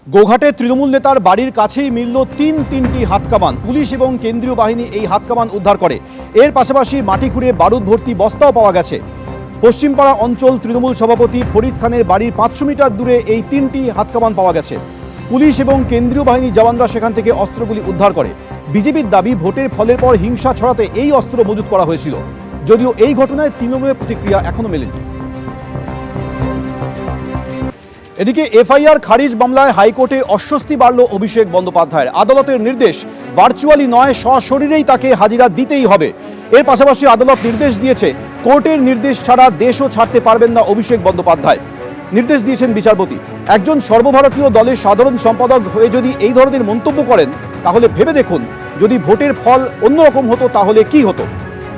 গোঘাটে তৃণমূল নেতার বাড়ির কাছেই মিলল তিনটি হাতকামান। পুলিশ এবং কেন্দ্রীয় বাহিনী এই হাতকামান উদ্ধার করে। এর পাশাপাশি মাটি খুঁড়ে বারুদ ভর্তি বস্তাও পাওয়া গেছে। পশ্চিমপাড়া অঞ্চল তৃণমূল সভাপতি ফরিদ খানের বাড়ির 500 মিটার দূরে এই তিনটি হাতকামান পাওয়া গেছে। পুলিশ এবং কেন্দ্রীয় বাহিনী জওয়ানরা সেখান থেকে অস্ত্রগুলি উদ্ধার করে। বিজেপির দাবি, ভোটের ফলের পর হিংসা ছড়াতে এই অস্ত্র মজুত করা হয়েছিল। যদিও এই ঘটনায় তৃণমূলের প্রতিক্রিয়া এখনো মেলেনি। এদিকে এফআইআর খারিজ মামলায় হাইকোর্টে অস্বস্তি বাড়ল অভিষেক বন্দ্যোপাধ্যায়ের। আদালতের নির্দেশ, ভার্চুয়ালি নয় সশরীরেই তাকে হাজিরা দিতেই হবে। এর পাশাপাশি আদালত নির্দেশ দিয়েছে, কোর্টের নির্দেশ ছাড়া দেশও ছাড়তে পারবেন না অভিষেক বন্দ্যোপাধ্যায়। নির্দেশ দিয়েছেন বিচারপতি। একজন সর্বভারতীয় দলের সাধারণ সম্পাদক হয়ে যদি এই ধরনের মন্তব্য করেন, তাহলে ভেবে দেখুন যদি ভোটের ফল অন্যরকম হতো তাহলে কি হতো।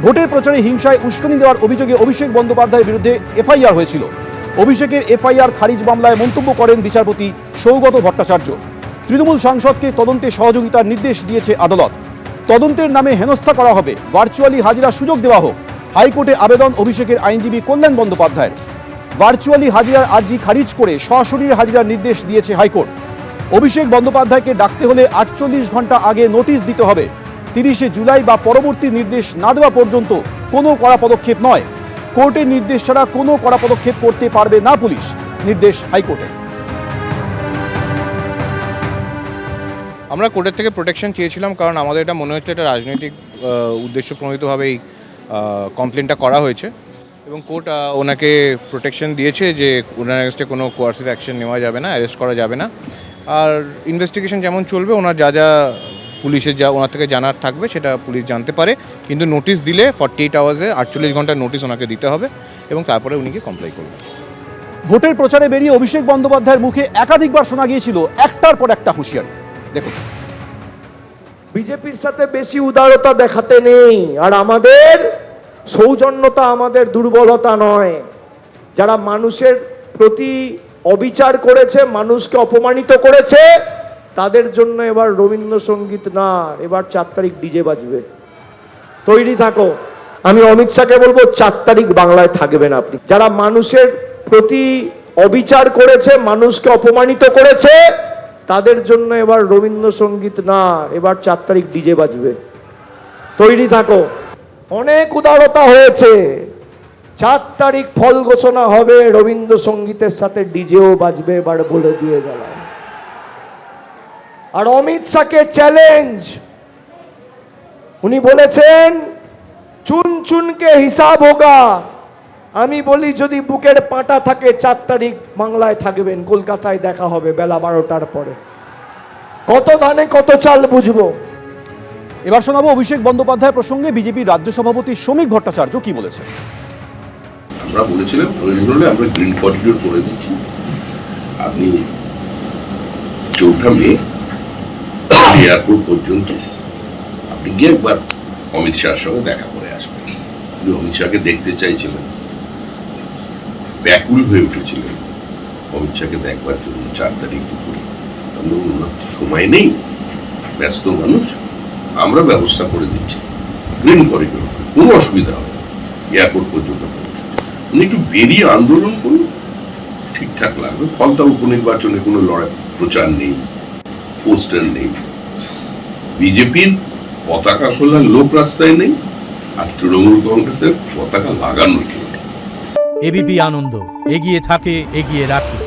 ভোটের প্রচারে হিংসায় উস্কানি দেওয়ার অভিযোগে অভিষেক বন্দ্যোপাধ্যায়ের বিরুদ্ধে এফআইআর হয়েছিল। অভিষেকের এফআইআর খারিজ মামলায় মন্তব্য করেন বিচারপতি সৌগত ভট্টাচার্য। তৃণমূল সাংসদকে তদন্তে সহযোগিতার নির্দেশ দিয়েছে আদালত। তদন্তের নামে হেনস্থা করা হবে, ভার্চুয়ালি হাজিরার সুযোগ দেওয়া হোক। হাইকোর্টে আবেদন অভিষেকের আইনজীবী কল্যাণ বন্দ্যোপাধ্যায়ের। ভার্চুয়ালি হাজিরার আর্জি খারিজ করে সশরীরে হাজিরার নির্দেশ দিয়েছে হাইকোর্ট। অভিষেক বন্দ্যোপাধ্যায়কে ডাকতে হলে 48 ঘন্টা আগে নোটিশ দিতে হবে। 30 জুলাই বা পরবর্তী নির্দেশ না দেওয়া পর্যন্ত কোনো কড়া পদক্ষেপ নয়। কোর্টের নির্দেশ ছাড়া কোনো কড়া পদক্ষেপ করতে পারবে না পুলিশ, নির্দেশ হাইকোর্টের। আমরা কোর্টের থেকে প্রোটেকশন চেয়েছিলাম, কারণ আমাদের এটা মনে হচ্ছে এটা রাজনৈতিক উদ্দেশ্য প্রণোদিতভাবেই কমপ্লেনটা করা হয়েছে এবং কোর্ট ওনাকে প্রোটেকশন দিয়েছে যে ওনার এগেন্সটে কোনো কোয়ার্সিভ অ্যাকশন নেওয়া যাবে না, অ্যারেস্ট করা যাবে না। আর ইনভেস্টিগেশন যেমন চলবে, ওনার যা পুলিশের ওনার থেকে জানার থাকবে সেটা পুলিশ জানতে পারে, কিন্তু নোটিশ দিলে 48 আওয়ার্সে 48 ঘন্টার নোটিশ ওনাকে দিতে হবে এবং তারপরে উনিকে কমপ্লাই করবেন। ভোটের প্রচারে বেরিয়ে অভিষেক বন্দ্যোপাধ্যায়ের মুখে একাধিকবার শোনা গিয়েছিল একটার পর একটা হুঁশিয়ারি। দেখুন, বিজেপির সাথে বেশি উদারতা দেখাতে নেই, আর আমাদের সৌজন্যতা আমাদের দুর্বলতা নয়। যারা মানুষের প্রতি অবিচার করেছে, মানুষকে অপমানিত করেছে, তাদের জন্য এবার রবীন্দ্রসঙ্গীত না, এবার 4 তারিখ ডিজে বাজবে। তৈরি থাকো। আমি অমিত শাহকে বলবো 4 তারিখ বাংলায় থাকবেন আপনি। যারা মানুষের প্রতি অবিচার করেছে, মানুষকে অপমানিত করেছে, তাদের জন্য এবার রবীন্দ্রসঙ্গীত না, এবার 4 তারিখ ডিজে বাজবে। তৈরি থাকো। অনেক উদারতা হয়েছে, 4 তারিখ ফল ঘোষণা হবে, রবীন্দ্রসঙ্গীতের সাথে ডিজেও বাজবে, এবার বলে দিয়ে গেলাম। আর অমিত শাহকে চ্যালেঞ্জ, উনি বলেছেন চুন চুনকে হিসাব হোগা। আমি বলি যদি বুকের পাটা থাকে 4 তারিখ বাংলায় থাকবেন, কলকাতায় দেখা হবে বেলা 12টার পরে। কত ধানে কত চাল বুঝবো। এবার শোনাবো অভিষেক বন্দ্যোপাধ্যায় প্রসঙ্গে বিজেপির রাজ্য সভাপতি শ্রমিক ভট্টাচার্য কি বলেছে। আমরা বলেছিলাম প্রয়োজন হলে আমরা গ্রিন করিডোর করে দিচ্ছি। আপনি 4 মে এয়ারপোর্ট পর্যন্ত আপনি গিয়ে একবার অমিত শাহের সঙ্গে দেখা করে আসবেন। আপনি অমিত শাহকে দেখতে চাইছিলেন, ব্যাকুল হয়ে উঠেছিলেন অমিত শাহকে দেখবার জন্য 4 তারিখ দুপুরে। ওনার তো সময় নেই, ব্যস্ত মানুষ, আমরা ব্যবস্থা করে দিচ্ছি গ্রিন করিডোর, কোনো অসুবিধা হবে না। এয়ারপোর্ট পর্যন্ত উনি একটু বেরিয়ে আন্দোলন করুন, ঠিকঠাক লাগবে। ফলতা উপনির্বাচনে কোনো লড়াই প্রচার নেই, পোস্টার নেই, বিজেপির পতাকা খোলার লোক রাস্তায় নেই, আর তৃণমূল কংগ্রেসের পতাকা লাগানোর কেউ নেই। এবিপি আনন্দ, এগিয়ে থাকে, এগিয়ে রাখে।